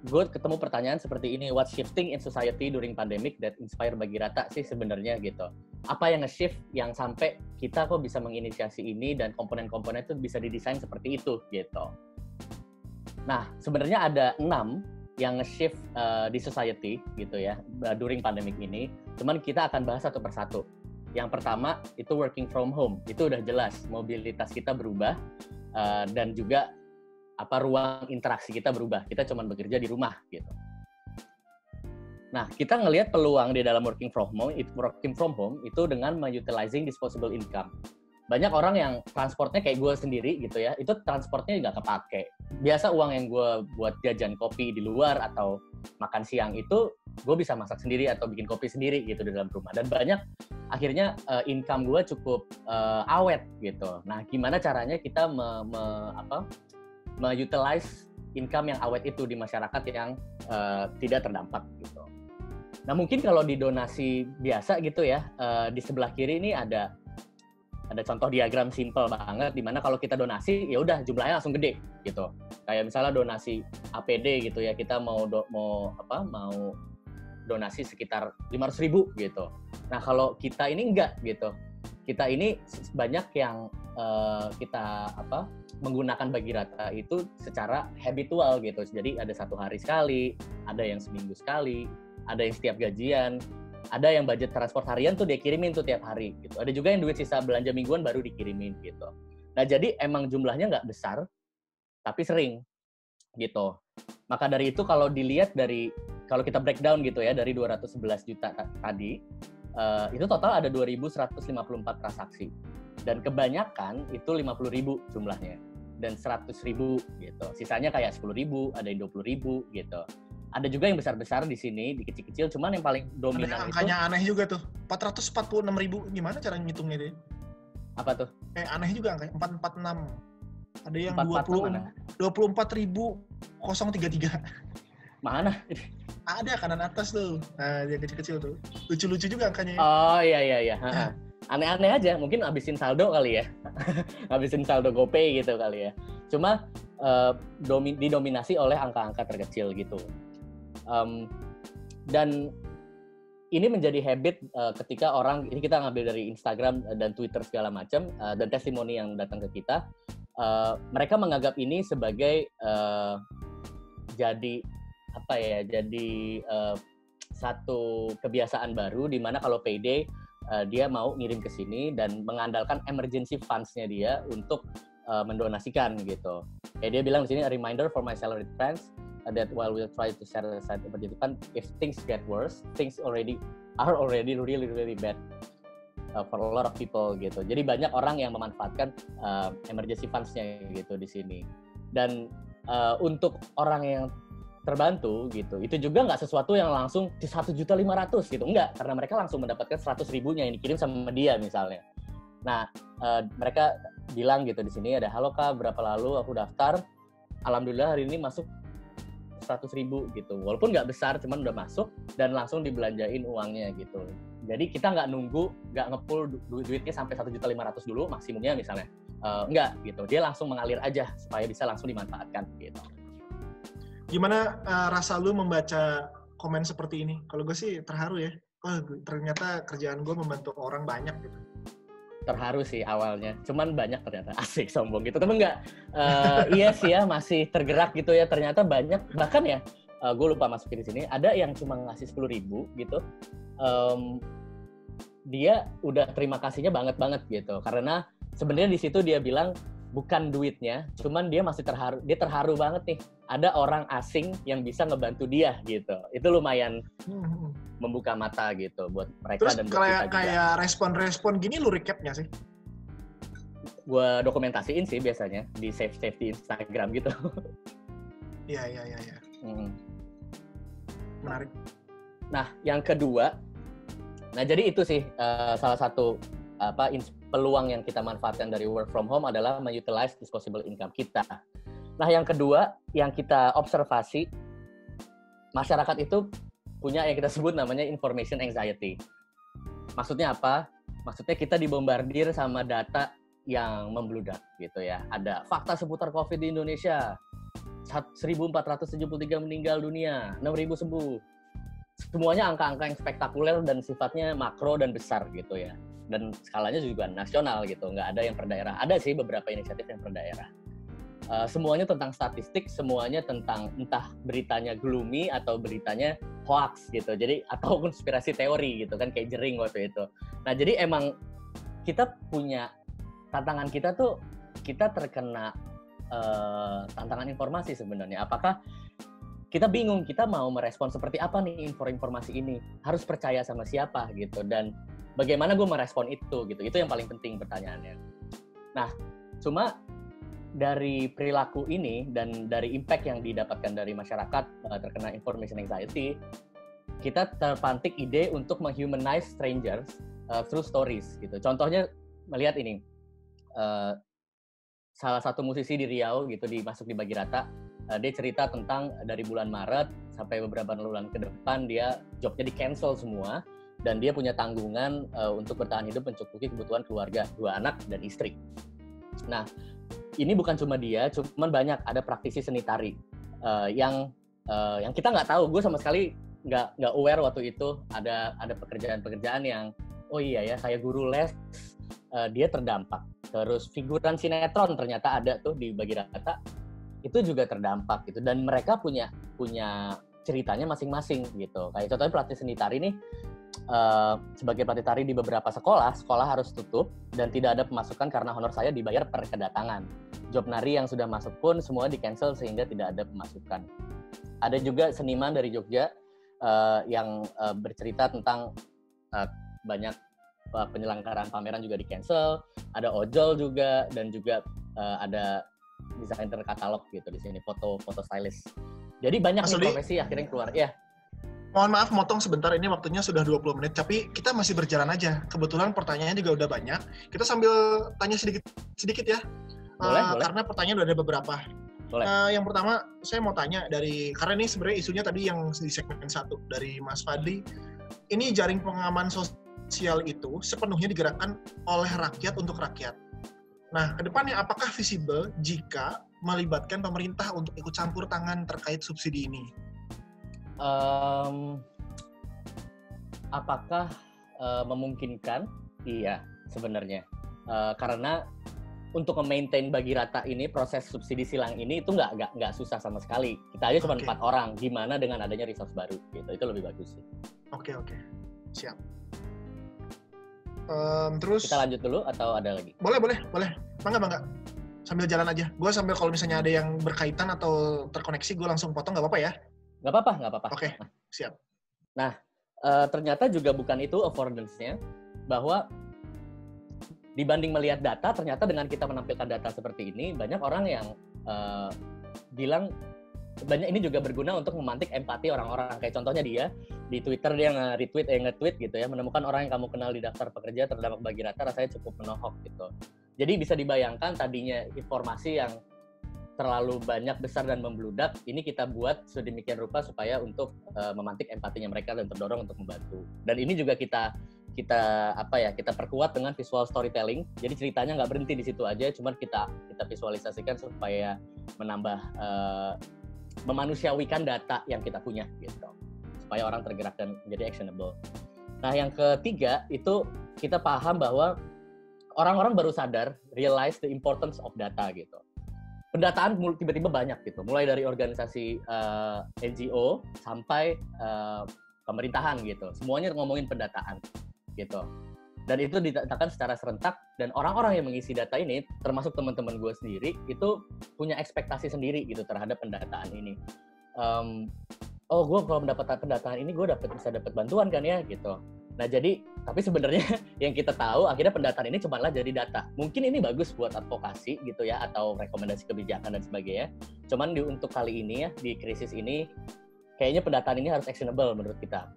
gue ketemu pertanyaan seperti ini, what shifting in society during pandemic that inspire Bagirata sih sebenarnya gitu. Apa yang nge-shift yang sampai kita kok bisa menginisiasi ini dan komponen-komponen itu bisa didesain seperti itu gitu. Nah, sebenarnya ada 6 yang nge-shift di society gitu ya during pandemic ini. Cuman kita akan bahas satu persatu. Yang pertama itu working from home. Itu udah jelas mobilitas kita berubah dan juga ruang interaksi kita berubah. Kita cuma bekerja di rumah gitu. Nah, kita ngelihat peluang di dalam working from home itu dengan utilizing disposable income. Banyak orang yang transportnya kayak gue sendiri gitu ya, itu transportnya nggak kepake. Biasa uang yang gue buat jajan kopi di luar atau makan siang itu gue bisa masak sendiri atau bikin kopi sendiri gitu di dalam rumah. Dan banyak akhirnya income gue cukup awet gitu. Nah, gimana caranya kita utilize income yang awet itu di masyarakat yang tidak terdampak gitu. Nah, mungkin kalau di donasi biasa gitu ya, di sebelah kiri ini ada contoh diagram simple banget di mana kalau kita donasi ya udah jumlahnya langsung gede gitu. Kayak misalnya donasi APD gitu ya, kita mau donasi sekitar 500.000 gitu. Nah, kalau kita ini enggak gitu. Kita ini banyak yang kita menggunakan bagi rata itu secara habitual gitu. Jadi ada 1 hari sekali, ada yang seminggu sekali, ada yang setiap gajian. Ada yang budget transport harian tuh dia kirimin tuh tiap hari gitu. Ada juga yang duit sisa belanja mingguan baru dikirimin gitu. Nah, jadi emang jumlahnya nggak besar, tapi sering gitu. Maka dari itu kalau dilihat kalau kita breakdown gitu ya, dari 211 juta tadi, itu total ada 2.154 transaksi. Dan kebanyakan itu 50.000 jumlahnya. Dan 100.000 gitu. Sisanya kayak 10.000, ada yang 20.000 gitu. Ada juga yang besar-besar di sini, di kecil-kecil, cuman yang paling dominan angkanya aneh juga tuh. 446.000, gimana cara ngitungnya itu? Apa tuh? Aneh juga angkanya, 446. Ada yang 24.033. Mana? Ada kanan atas tuh. Nah, yang kecil-kecil tuh. Lucu-lucu juga angkanya. Oh iya. Aneh-aneh aja, mungkin habisin saldo kali ya. Habisin saldo GoPay gitu kali ya. Cuma didominasi oleh angka-angka terkecil gitu. Dan ini menjadi habit ketika orang, ini kita ngambil dari Instagram dan Twitter segala macam, dan testimoni yang datang ke kita, mereka menganggap ini sebagai jadi satu kebiasaan baru di mana kalau payday dia mau ngirim ke sini dan mengandalkan emergency funds-nya dia untuk mendonasikan gitu. Kayak dia bilang di sini, a reminder for my salaried friends that while we'll try to set aside emergency fund, if things get worse, things are already really bad for a lot of people gitu. Jadi banyak orang yang memanfaatkan emergency funds-nya gitu di sini. Dan untuk orang yang terbantu gitu, itu juga nggak sesuatu yang langsung 1.500.000 gitu, enggak, karena mereka langsung mendapatkan 100.000-nya yang dikirim sama dia misalnya. Nah, mereka bilang gitu di sini ada, halo Kak, berapa lalu aku daftar, alhamdulillah hari ini masuk 100.000 gitu, walaupun nggak besar, cuman udah masuk dan langsung dibelanjain uangnya gitu. Jadi kita nggak nge-pull duitnya sampai 1.500.000 dulu maksimumnya misalnya, enggak gitu, dia langsung mengalir aja supaya bisa langsung dimanfaatkan gitu. Gimana rasa lu membaca komen seperti ini? Kalau gue sih terharu ya. Ternyata kerjaan gue membantu orang banyak gitu. Terharu sih awalnya, cuman banyak ternyata. Asik, sombong gitu. Tapi enggak, iya sih ya, masih tergerak gitu ya. Ternyata banyak, bahkan ya, gue lupa masukin di sini, ada yang cuma ngasih 10.000 gitu. Dia udah terima kasihnya banget gitu. Karena sebenarnya di situ dia bilang, bukan duitnya, cuman dia masih terharu. Dia terharu banget nih. Ada orang asing yang bisa ngebantu dia gitu. Itu lumayan membuka mata gitu buat mereka. Terus dan buat kita juga. Kayak respon-respon gini lu recap nggak sih? Gue dokumentasiin sih biasanya di save di Instagram gitu. Iya. Menarik. Nah, yang kedua, jadi itu sih salah satu peluang yang kita manfaatkan dari work from home adalah mengutilize disposable income kita. Nah, yang kedua yang kita observasi, masyarakat itu punya yang kita sebut namanya information anxiety. Maksudnya apa? Maksudnya kita dibombardir sama data yang membludak gitu ya. Ada fakta seputar COVID di Indonesia, 1.473 meninggal dunia, 6.000 sembuh. Semuanya angka-angka yang spektakuler dan sifatnya makro dan besar gitu ya. Dan skalanya juga nasional gitu, nggak ada yang per daerah. Ada sih beberapa inisiatif yang per daerah. semuanya tentang statistik, semuanya tentang entah beritanya gloomy atau beritanya hoax gitu. Jadi atau konspirasi teori gitu kan, kayak Jering waktu itu. Nah, jadi emang kita punya tantangan kita tuh, kita terkena tantangan informasi sebenarnya. Apakah kita bingung, kita mau merespon seperti apa nih informasi ini, harus percaya sama siapa gitu, dan bagaimana gue merespon itu gitu. Itu yang paling penting pertanyaannya. Nah, cuma dari perilaku ini dan dari impact yang didapatkan dari masyarakat terkena information anxiety, kita terpantik ide untuk menghumanize strangers through stories gitu. Contohnya melihat ini, salah satu musisi di Riau gitu, masuk di Bagirata, dia cerita tentang dari bulan Maret sampai beberapa bulan ke depan dia jobnya di cancel semua, dan dia punya tanggungan untuk bertahan hidup mencukupi kebutuhan keluarga, 2 anak dan istri. Nah, ini bukan cuma dia, cuman banyak ada praktisi seni tari yang kita nggak tahu. Gue sama sekali nggak aware waktu itu ada pekerjaan-pekerjaan yang oh iya ya, kayak guru les dia terdampak. Terus figuran sinetron ternyata ada tuh di Bagirata, itu juga terdampak gitu. Dan mereka punya ceritanya masing-masing gitu. Kayak contohnya pelatih seni tari nih, sebagai pelatih tari di beberapa sekolah harus tutup dan tidak ada pemasukan karena honor saya dibayar per kedatangan. Job nari yang sudah masuk pun semua di-cancel sehingga tidak ada pemasukan. Ada juga seniman dari Jogja yang bercerita tentang banyak penyelenggaraan pameran juga di-cancel, ada ojol juga, dan juga ada desainer katalog gitu di sini, foto stylist. Jadi banyak nih profesi akhirnya keluar. Ya. Mohon maaf motong sebentar, ini waktunya sudah 20 menit, tapi kita masih berjalan aja. Kebetulan pertanyaannya juga udah banyak. Kita sambil tanya sedikit ya. Boleh. Karena pertanyaan udah ada beberapa. Boleh. Yang pertama, saya mau tanya karena ini sebenarnya isunya tadi yang di segmen 1 dari Mas Fadli. Ini jaring pengaman sosial itu sepenuhnya digerakkan oleh rakyat untuk rakyat. Nah, ke depannya apakah visible jika melibatkan pemerintah untuk ikut campur tangan terkait subsidi ini? Apakah memungkinkan? Iya, sebenarnya. Karena untuk memaintain Bagirata ini, proses subsidi silang ini itu nggak susah sama sekali. Kita aja cuma 4 orang. Gimana dengan adanya resource baru? Gitu. Itu lebih bagus sih. Oke. Siap. Terus kita lanjut dulu atau ada lagi? Boleh. Bangga. Sambil jalan aja. Gue sambil kalau misalnya ada yang berkaitan atau terkoneksi, gue langsung potong, nggak apa-apa ya? Nggak apa-apa. Oke, siap. Nah, ternyata juga bukan itu affordance-nya, bahwa dibanding melihat data, ternyata dengan kita menampilkan data seperti ini, banyak orang yang bilang, banyak ini juga berguna untuk memantik empati orang-orang. Kayak contohnya dia, di Twitter dia nge-tweet gitu ya, menemukan orang yang kamu kenal di daftar pekerja terdampak Bagirata rasanya cukup menohok gitu. Jadi bisa dibayangkan tadinya informasi yang terlalu banyak, besar, dan membludak, ini kita buat sedemikian rupa supaya untuk memantik empatinya mereka dan terdorong untuk membantu. Dan ini juga kita perkuat dengan visual storytelling. Jadi ceritanya nggak berhenti di situ aja, cuman kita visualisasikan supaya menambah memanusiawikan data yang kita punya gitu, supaya orang tergerak dan menjadi actionable. Nah, yang ketiga itu kita paham bahwa orang-orang baru sadar, realize the importance of data gitu. Pendataan tiba-tiba banyak gitu, mulai dari organisasi NGO sampai pemerintahan gitu, semuanya ngomongin pendataan gitu. Dan itu didatakan secara serentak, dan orang-orang yang mengisi data ini, termasuk teman-teman gue sendiri, itu punya ekspektasi sendiri gitu terhadap pendataan ini. Gue kalau mendapat pendataan ini, gue bisa dapat bantuan kan ya gitu. Nah jadi, tapi sebenarnya yang kita tahu akhirnya pendataan ini cumanlah jadi data. Mungkin ini bagus buat advokasi gitu ya, atau rekomendasi kebijakan dan sebagainya. Cuman untuk kali ini ya, di krisis ini, kayaknya pendataan ini harus actionable menurut kita.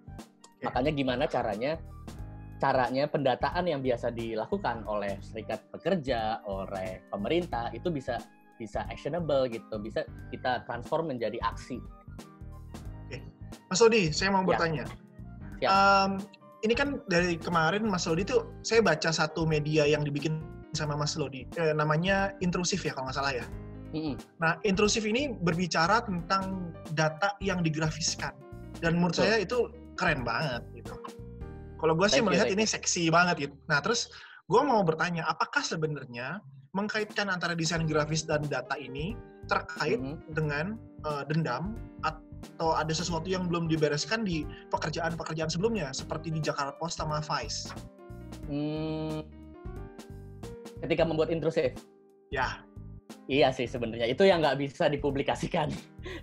Makanya gimana caranya pendataan yang biasa dilakukan oleh serikat pekerja, oleh pemerintah, itu bisa actionable gitu, bisa kita transform menjadi aksi. Oke. Mas Lodi, saya mau bertanya. Ini kan dari kemarin Mas Lodi tuh, saya baca satu media yang dibikin sama Mas Lodi, namanya Intrusif ya kalau nggak salah ya. Nah, Intrusif ini berbicara tentang data yang digrafiskan, dan menurut saya itu keren banget gitu. Kalau gue sih melihat ini seksi banget gitu. Nah, terus gue mau bertanya, apakah sebenarnya mengkaitkan antara desain grafis dan data ini terkait dengan dendam atau ada sesuatu yang belum dibereskan di pekerjaan-pekerjaan sebelumnya seperti di Jakarta Post sama Vice. Ketika membuat intrusif. Ya. Iya sih sebenarnya itu yang nggak bisa dipublikasikan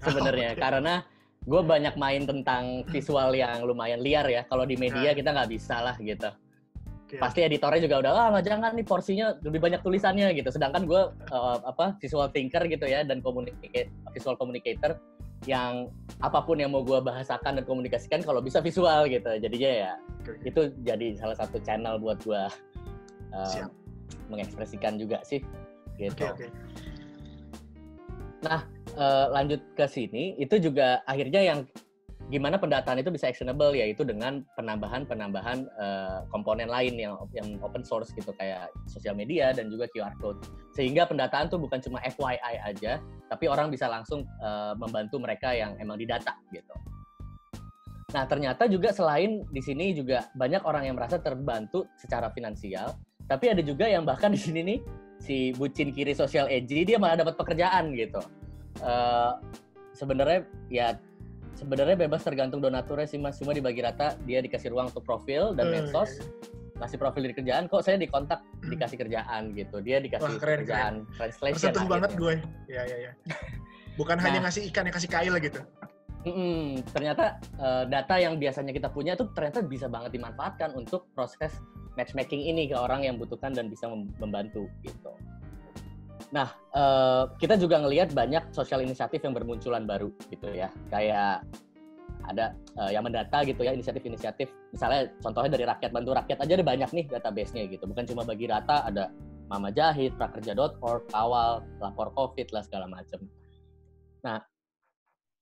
sebenarnya karena gue banyak main tentang visual yang lumayan liar ya. Kalau di media kita nggak bisa lah gitu. Pasti editornya juga udah nggak jangan nih porsinya lebih banyak tulisannya gitu. Sedangkan gue visual thinker gitu ya dan visual communicator yang apapun yang mau gue bahasakan dan komunikasikan kalau bisa visual gitu. Jadinya ya itu jadi salah satu channel buat gue mengekspresikan juga sih gitu. Nah lanjut ke sini itu juga akhirnya yang gimana pendataan itu bisa actionable yaitu dengan penambahan komponen lain yang open source gitu kayak sosial media dan juga QR code sehingga pendataan tuh bukan cuma FYI aja tapi orang bisa langsung membantu mereka yang emang didata gitu. Nah ternyata juga selain di sini juga banyak orang yang merasa terbantu secara finansial tapi ada juga yang bahkan di sini nih si bucin kiri social edgy dia malah dapat pekerjaan gitu. Sebenarnya bebas tergantung donaturnya sih Mas, cuma dibagi rata dia dikasih ruang untuk profil dan medsos, ngasih profil di kerjaan, kok saya dikontak dikasih kerjaan gitu, dia dikasih kerjaan translation. Tersentuh banget gue, ya. Bukan hanya ngasih ikan yang kasih kail gitu. Ternyata data yang biasanya kita punya tuh ternyata bisa banget dimanfaatkan untuk proses matchmaking ini ke orang yang butuhkan dan bisa membantu gitu. Nah, kita juga ngelihat banyak sosial inisiatif yang bermunculan baru gitu ya. Kayak ada yang mendata gitu ya, inisiatif-inisiatif. Misalnya contohnya dari rakyat, bantu rakyat aja ada banyak nih database-nya gitu. Bukan cuma bagi rata, ada Mama Jahit, prakerja.org, Kawal, Lapor Covid lah segala macam. Nah,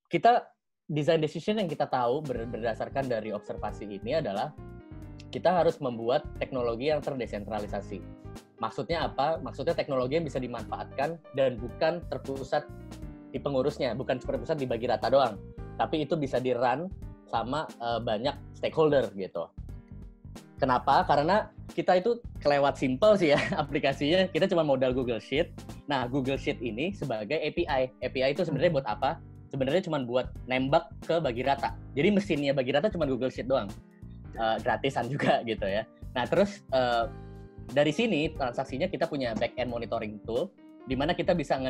kita design decision yang kita tahu berdasarkan dari observasi ini adalah kita harus membuat teknologi yang terdesentralisasi. Maksudnya apa? Maksudnya teknologi yang bisa dimanfaatkan dan bukan terpusat di pengurusnya, bukan terpusat dibagi rata doang, tapi itu bisa di-run sama banyak stakeholder gitu. Kenapa? Karena kita itu kelewat simple sih ya aplikasinya, kita cuma modal Google Sheet. Nah, Google Sheet ini sebagai API. API itu sebenarnya buat apa? Sebenarnya cuma buat nembak ke bagi rata. Jadi mesinnya bagi rata cuma Google Sheet doang. Gratisan juga gitu ya. Nah, terus dari sini transaksinya kita punya back-end monitoring tool di mana kita bisa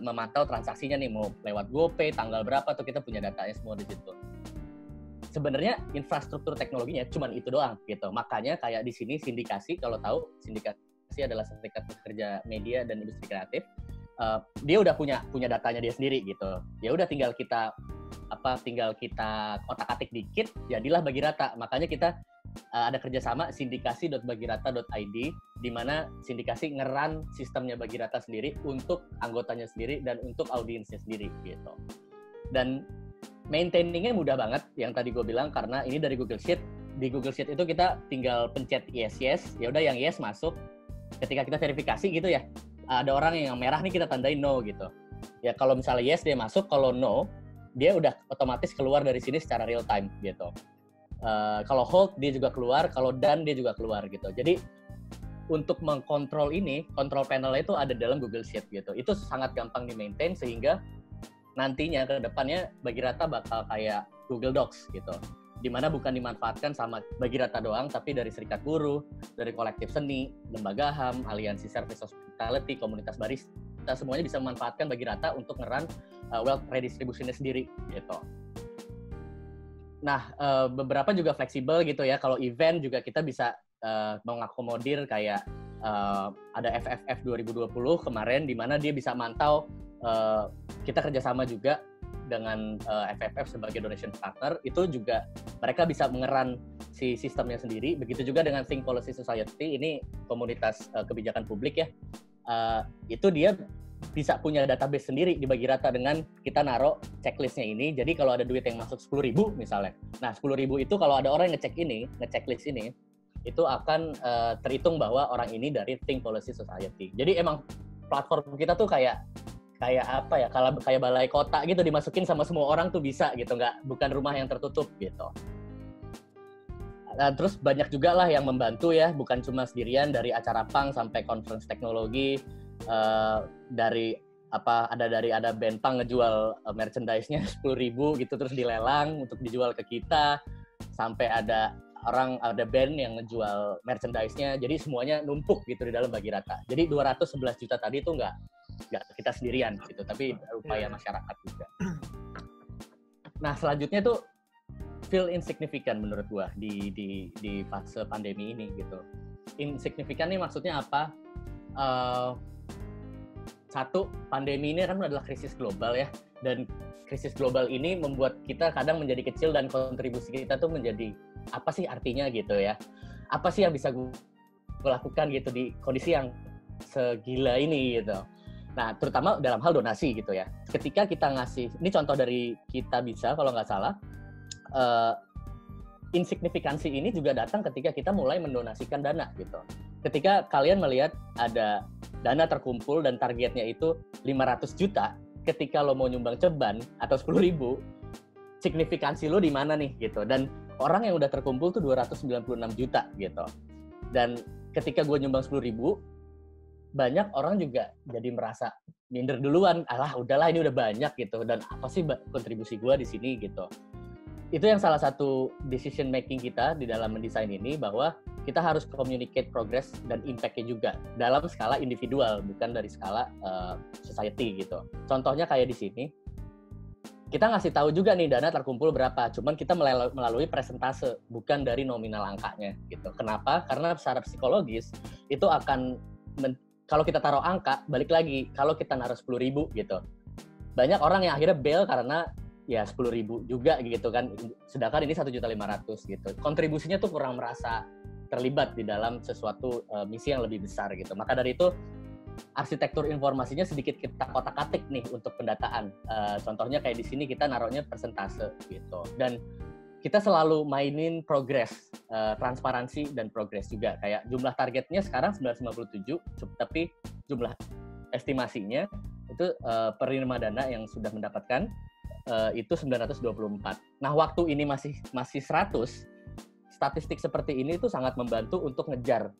memantau transaksinya nih mau lewat GoPay, tanggal berapa tuh kita punya datanya semua di situ. Sebenarnya infrastruktur teknologinya cuma itu doang gitu. Makanya kayak di sini sindikasi, kalau tahu sindikasi adalah Serikat Pekerja Media dan Industri Kreatif. Dia udah punya datanya dia sendiri gitu. Ya udah tinggal kita otak-atik dikit, jadilah bagi rata. Makanya kita ada kerjasama sindikasi.bagirata.id di mana sindikasi ngeran sistemnya bagi rata sendiri untuk anggotanya sendiri dan untuk audiensnya sendiri gitu. Dan maintaining-nya mudah banget yang tadi gue bilang karena ini dari Google Sheet. Di Google Sheet itu kita tinggal pencet yes, ya udah yang yes masuk. Ketika kita verifikasi gitu ya, ada orang yang merah nih kita tandain no gitu. Ya kalau misalnya yes dia masuk, kalau no dia udah otomatis keluar dari sini secara real time gitu. Kalau hold dia juga keluar, kalau done dia juga keluar gitu. Jadi untuk mengkontrol ini, kontrol panelnya itu ada dalam Google Sheet gitu. Itu sangat gampang di-maintain sehingga nantinya ke depannya bagi rata bakal kayak Google Docs gitu. Dimana bukan dimanfaatkan sama bagi rata doang, tapi dari serikat buruh, dari kolektif seni, lembaga HAM, aliansi service hospitality, komunitas barista, semuanya bisa memanfaatkan bagi rata untuk ngeran wealth redistribution-nya sendiri gitu. Nah, beberapa juga fleksibel gitu ya. Kalau event juga kita bisa mengakomodir kayak ada FFF 2020 kemarin di mana dia bisa mantau kita kerjasama juga dengan FFF sebagai donation partner, itu juga mereka bisa mengeran si sistemnya sendiri. Begitu juga dengan Think Policy Society, ini komunitas kebijakan publik ya, itu dia bisa punya database sendiri dibagi rata dengan kita naruh checklistnya ini. Jadi kalau ada duit yang masuk 10.000 misalnya, nah 10.000 itu kalau ada orang yang ngechecklist ini, itu akan terhitung bahwa orang ini dari Think Policy Society. Jadi emang platform kita tuh kayak apa ya, kayak balai kota gitu, dimasukin sama semua orang tuh bisa gitu, bukan rumah yang tertutup gitu. Terus banyak juga lah yang membantu ya, bukan cuma sendirian, dari acara punk sampai conference teknologi, dari ada band punk ngejual merchandise-nya 10.000 gitu terus dilelang untuk dijual ke kita, sampai ada band yang ngejual merchandise-nya, jadi semuanya numpuk gitu di dalam Bagi Rata. Jadi 211 juta tadi itu nggak kita sendirian gitu, tapi upaya masyarakat juga. Nah selanjutnya tuh feel insignificant menurut gua di fase pandemi ini gitu. Insignificant nih maksudnya apa? Satu, pandemi ini kan adalah krisis global ya, dan krisis global ini membuat kita kadang menjadi kecil dan kontribusi kita tuh menjadi apa sih artinya gitu ya? Apa sih yang bisa gue lakukan gitu di kondisi yang segila ini gitu? Nah, terutama dalam hal donasi gitu ya. Ketika kita ngasih, ini contoh dari Kitabisa kalau nggak salah, insignifikansi ini juga datang ketika kita mulai mendonasikan dana gitu. Ketika kalian melihat ada dana terkumpul dan targetnya itu 500 juta, ketika lo mau nyumbang ceban atau 10.000, signifikansi lo di mana nih gitu. Dan orang yang udah terkumpul tuh 296 juta gitu. Dan ketika gue nyumbang 10.000, banyak orang juga jadi merasa minder duluan, alah udahlah ini udah banyak gitu, dan apa sih kontribusi gue di sini gitu. Itu yang salah satu decision making kita di dalam mendesain ini, bahwa kita harus communicate progress dan impact-nya juga dalam skala individual, bukan dari skala society gitu. Contohnya kayak di sini, kita ngasih tahu juga nih dana terkumpul berapa, cuman kita melalui presentase, bukan dari nominal angkanya gitu. Kenapa? Karena secara psikologis itu akan kalau kita taruh angka, balik lagi, kalau kita naruh 10.000 gitu, banyak orang yang akhirnya bail karena ya 10.000 juga gitu kan, sedangkan ini 1.500.000 gitu. Kontribusinya tuh kurang merasa terlibat di dalam sesuatu misi yang lebih besar gitu. Maka dari itu, arsitektur informasinya sedikit kita kotak-katik nih untuk pendataan. Contohnya kayak di sini kita naruhnya persentase gitu. Dan kita selalu mainin progress, transparansi dan progress juga. Kayak jumlah targetnya sekarang 957, tapi jumlah estimasinya itu penerima dana yang sudah mendapatkan itu 924. Nah, waktu ini masih 100, statistik seperti ini itu sangat membantu untuk ngejar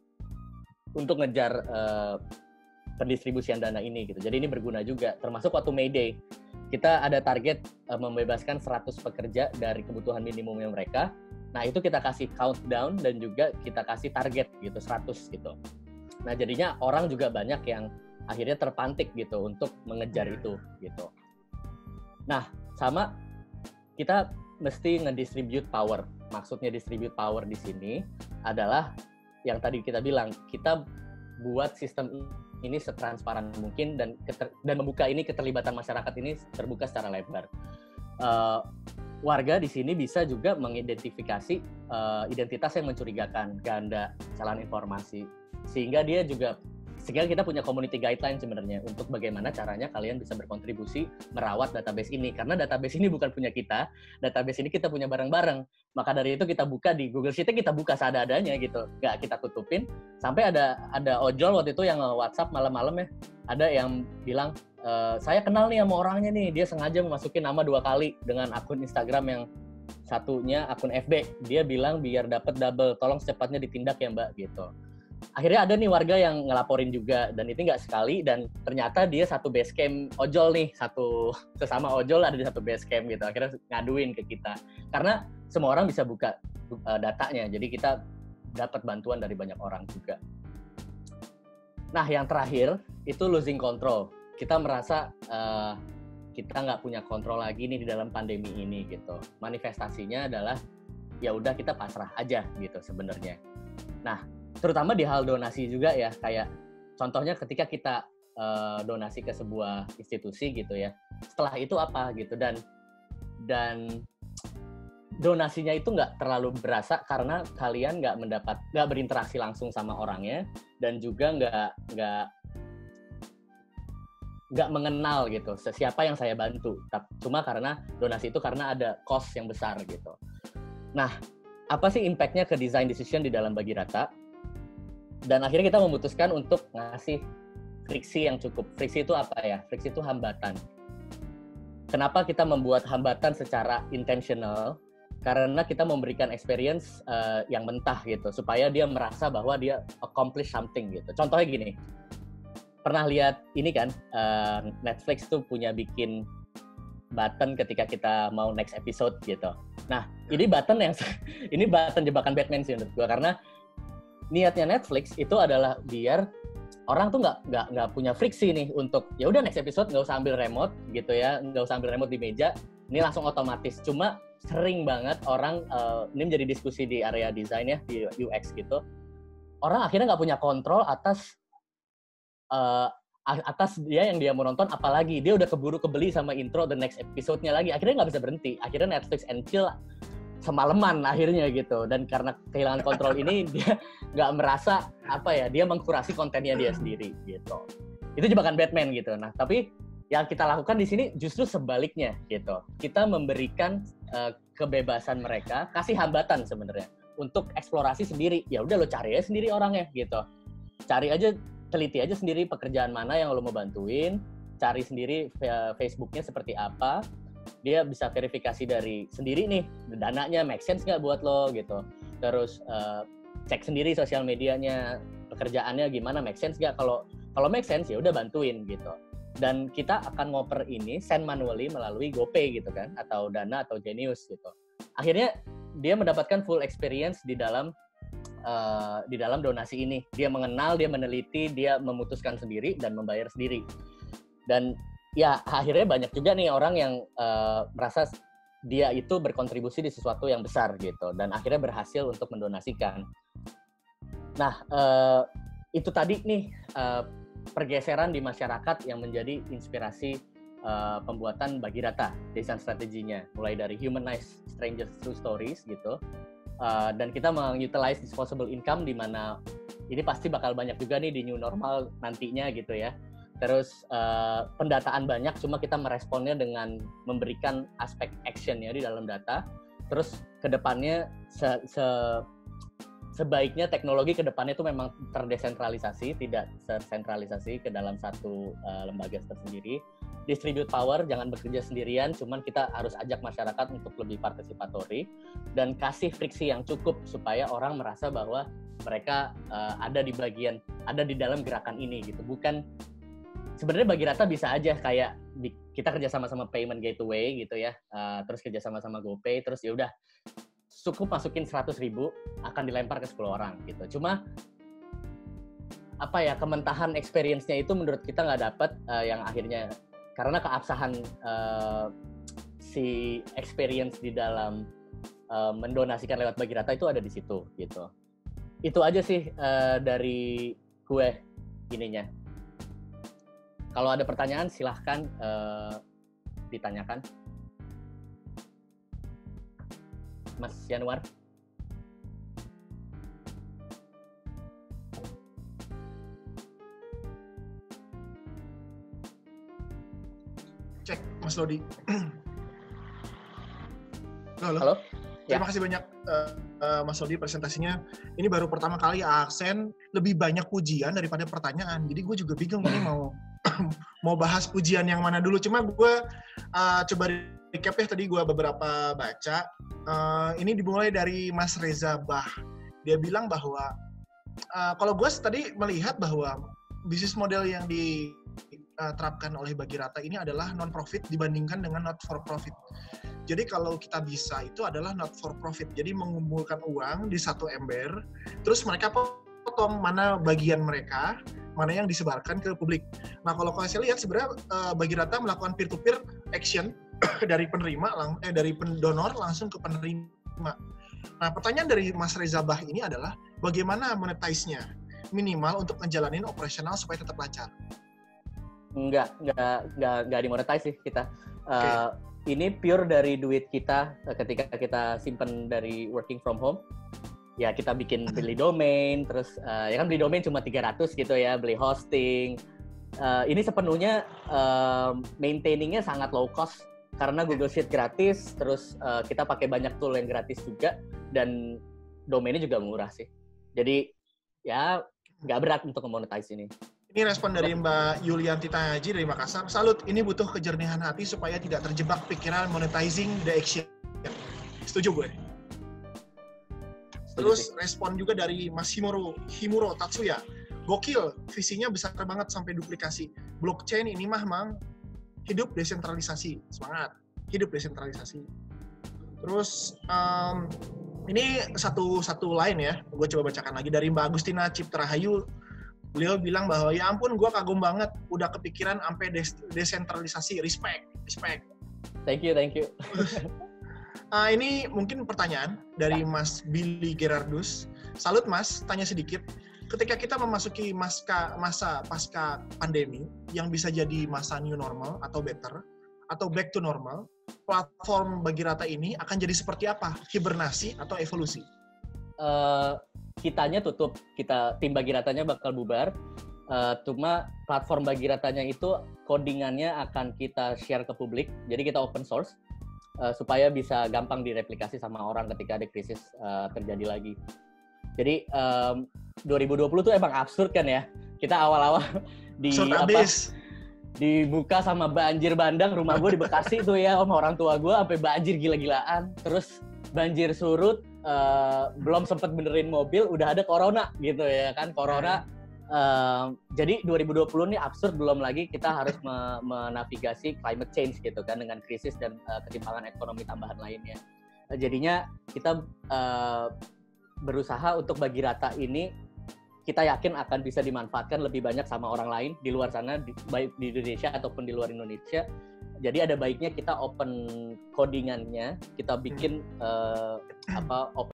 pendistribusian dana ini gitu. Jadi ini berguna juga, termasuk waktu May Day. Kita ada target membebaskan 100 pekerja dari kebutuhan minimumnya mereka. Nah, itu kita kasih countdown dan juga kita kasih target gitu, 100 gitu. Nah, jadinya orang juga banyak yang akhirnya terpantik gitu untuk mengejar itu gitu. Nah, sama kita mesti ngedistribute power. Maksudnya distribute power di sini adalah yang tadi kita bilang, kita buat sistem ini setransparan mungkin dan membuka ini keterlibatan masyarakat ini terbuka secara lebar. Warga di sini bisa juga mengidentifikasi identitas yang mencurigakan, ganda, kesalahan informasi, sehingga kita punya community guideline sebenarnya untuk bagaimana caranya kalian bisa berkontribusi merawat database ini, karena database ini bukan punya kita, database ini kita punya bareng-bareng. Maka dari itu kita buka di Google Sheet-nya, kita buka seadanya gitu, nggak kita tutupin. Sampai ada ojol waktu itu yang WhatsApp malam-malam ya, ada yang bilang, saya kenal nih sama orangnya nih, dia sengaja memasukin nama 2 kali dengan akun Instagram yang satunya akun FB. Dia bilang biar dapat double, tolong secepatnya ditindak ya Mbak gitu. Akhirnya ada nih warga yang ngelaporin juga, dan itu nggak sekali, dan ternyata dia satu base camp ojol nih, sesama ojol ada di satu base camp gitu. Akhirnya ngaduin ke kita, karena semua orang bisa buka datanya, jadi kita dapat bantuan dari banyak orang juga. Nah, yang terakhir itu losing control. Kita merasa kita nggak punya kontrol lagi nih di dalam pandemi ini gitu. Manifestasinya adalah ya udah kita pasrah aja gitu sebenarnya. Nah, terutama di hal donasi juga ya, kayak contohnya ketika kita donasi ke sebuah institusi gitu ya, setelah itu apa gitu, dan donasinya itu nggak terlalu berasa karena kalian nggak berinteraksi langsung sama orangnya, dan juga nggak mengenal gitu siapa yang saya bantu, cuma karena donasi itu karena ada cost yang besar gitu. Nah, apa sih impact-nya ke design decision di dalam Bagi Rata? Dan akhirnya kita memutuskan untuk ngasih friksi yang cukup. Friksi itu apa ya? Friksi itu hambatan. Kenapa kita membuat hambatan secara intentional? karena kita memberikan experience yang mentah gitu, supaya dia merasa bahwa dia accomplish something gitu. Contohnya gini, pernah lihat ini kan, Netflix tuh punya bikin button ketika kita mau next episode gitu. Nah, ini button jebakan Batman sih menurut gue, karena niatnya Netflix itu adalah biar orang tuh nggak punya friksi nih untuk ya udah next episode nggak usah ambil remote gitu ya, nggak usah ambil remote di meja, ini langsung otomatis. Cuma sering banget orang ini menjadi diskusi di area desain ya, di UX gitu, orang akhirnya nggak punya kontrol atas dia yang dia mau nonton, apalagi dia udah keburu kebeli sama intro the next episode-nya lagi, akhirnya nggak bisa berhenti, akhirnya Netflix and chill semalaman akhirnya gitu. Dan karena kehilangan kontrol ini dia nggak merasa dia mengkurasi kontennya dia sendiri gitu. Itu jebakan Batman gitu. Nah tapi yang kita lakukan di sini justru sebaliknya gitu, kita memberikan kebebasan mereka, kasih hambatan sebenarnya untuk eksplorasi sendiri. Ya udah lo cari aja sendiri orangnya gitu, cari aja, teliti aja sendiri pekerjaan mana yang lo mau bantuin, cari sendiri Facebooknya seperti apa, dia bisa verifikasi dari sendiri nih, dananya make sense nggak buat lo gitu, terus cek sendiri sosial medianya, pekerjaannya gimana, make sense nggak, kalau make sense ya udah bantuin gitu. Dan kita akan ngoper ini send manually melalui GoPay gitu kan, atau Dana atau Genius gitu. Akhirnya dia mendapatkan full experience di dalam donasi ini. Dia mengenal, dia meneliti, dia memutuskan sendiri dan membayar sendiri. Dan ya akhirnya banyak juga nih orang yang merasa dia itu berkontribusi di sesuatu yang besar gitu, dan akhirnya berhasil untuk mendonasikan. Nah itu tadi nih pergeseran di masyarakat yang menjadi inspirasi pembuatan Bagirata, desain strateginya, mulai dari humanize strangers through stories gitu, dan kita mengutilize disposable income, di mana ini pasti bakal banyak juga nih di new normal nantinya gitu ya. Terus pendataan banyak, cuma kita meresponnya dengan memberikan aspek actionnya di dalam data. Terus kedepannya sebaiknya teknologi kedepannya itu memang terdesentralisasi, tidak tersentralisasi ke dalam satu lembaga tersendiri. Distribute power, jangan bekerja sendirian, cuman kita harus ajak masyarakat untuk lebih partisipatori dan kasih friksi yang cukup supaya orang merasa bahwa mereka ada di dalam gerakan ini gitu. Bukan sebenarnya Bagirata bisa aja kayak kita kerja sama-sama payment gateway gitu ya, terus kerja sama-sama GoPay, terus ya udah cukup masukin 100.000 akan dilempar ke 10 orang gitu. Cuma kementahan experience-nya itu menurut kita nggak dapat, yang akhirnya karena keabsahan si experience di dalam mendonasikan lewat Bagirata itu ada di situ gitu. Itu aja sih dari gue ininya. Kalau ada pertanyaan silahkan ditanyakan. Mas Yanuar. Cek, Mas Lodi. Halo. Terima kasih banyak Mas Lodi presentasinya. Ini baru pertama kali Aksen lebih banyak pujian daripada pertanyaan. Jadi gue juga bingung ini mau bahas pujian yang mana dulu. Cuma gue coba recap ya, tadi gue beberapa baca. Ini dimulai dari Mas Reza Bah. Dia bilang bahwa kalau gue tadi melihat bahwa bisnis model yang diterapkan oleh Bagirata ini adalah non-profit dibandingkan dengan not-for-profit. Jadi kalau kita bisa itu adalah not-for-profit. Jadi mengumpulkan uang di satu ember, terus mereka potong mana bagian mereka, mana yang disebarkan ke publik. Nah kalau saya lihat sebenarnya Bagirata melakukan peer-to-peer action dari dari pendonor langsung ke penerima. Nah pertanyaan dari Mas Reza Bah ini adalah bagaimana monetize-nya minimal untuk ngejalanin operasional supaya tetap lancar? Enggak dimonetize sih kita. Ini pure dari duit kita ketika kita simpen dari working from home. Ya kita beli domain, terus ya kan beli domain cuma 300 gitu ya, beli hosting. Ini sepenuhnya maintaining-nya sangat low cost karena Google Sheet gratis, terus kita pakai banyak tool yang gratis juga, dan domainnya juga murah sih. Jadi ya nggak berat untuk monetize ini. Ini respon dari Mbak Yulianti Taji dari Makassar. Salut, ini butuh kejernihan hati supaya tidak terjebak pikiran monetizing the action. Setuju gue. Terus respon juga dari Mas Himuro Tatsuya. Gokil, visinya besar banget sampai duplikasi. Blockchain ini mah mang, hidup desentralisasi. Semangat, hidup desentralisasi. Terus ini satu lain ya, gue coba bacakan lagi dari Mbak Agustina Cipta Rahayu. Beliau bilang bahwa ya ampun, gue kagum banget, udah kepikiran sampai desentralisasi. Respect. Thank you. Ini mungkin pertanyaan dari Mas Billy Gerardus. Salut Mas, tanya sedikit. Ketika kita memasuki masa pasca pandemi, yang bisa jadi masa new normal atau better, atau back to normal, platform Bagirata ini akan jadi seperti apa? Hibernasi atau evolusi? Kitanya tutup, tim Bagiratanya bakal bubar. Cuma platform Bagiratanya itu codingannya akan kita share ke publik, jadi kita open source supaya bisa gampang direplikasi sama orang ketika ada krisis terjadi lagi. Jadi 2020 tuh emang absurd kan ya. Kita awal-awal dibuka sama banjir bandang. Rumah gue di Bekasi tuh ya, sama orang tua gue sampai banjir gila-gilaan. Terus banjir surut, belum sempet benerin mobil, udah ada corona gitu ya kan. Corona. Jadi 2020 ini absurd, belum lagi kita harus menavigasi climate change gitu kan, dengan krisis dan ketimpangan ekonomi tambahan lainnya. Jadinya kita berusaha untuk Bagirata ini kita yakin akan bisa dimanfaatkan lebih banyak sama orang lain di luar sana, baik di Indonesia ataupun di luar Indonesia. Jadi ada baiknya kita open codingannya, kita bikin open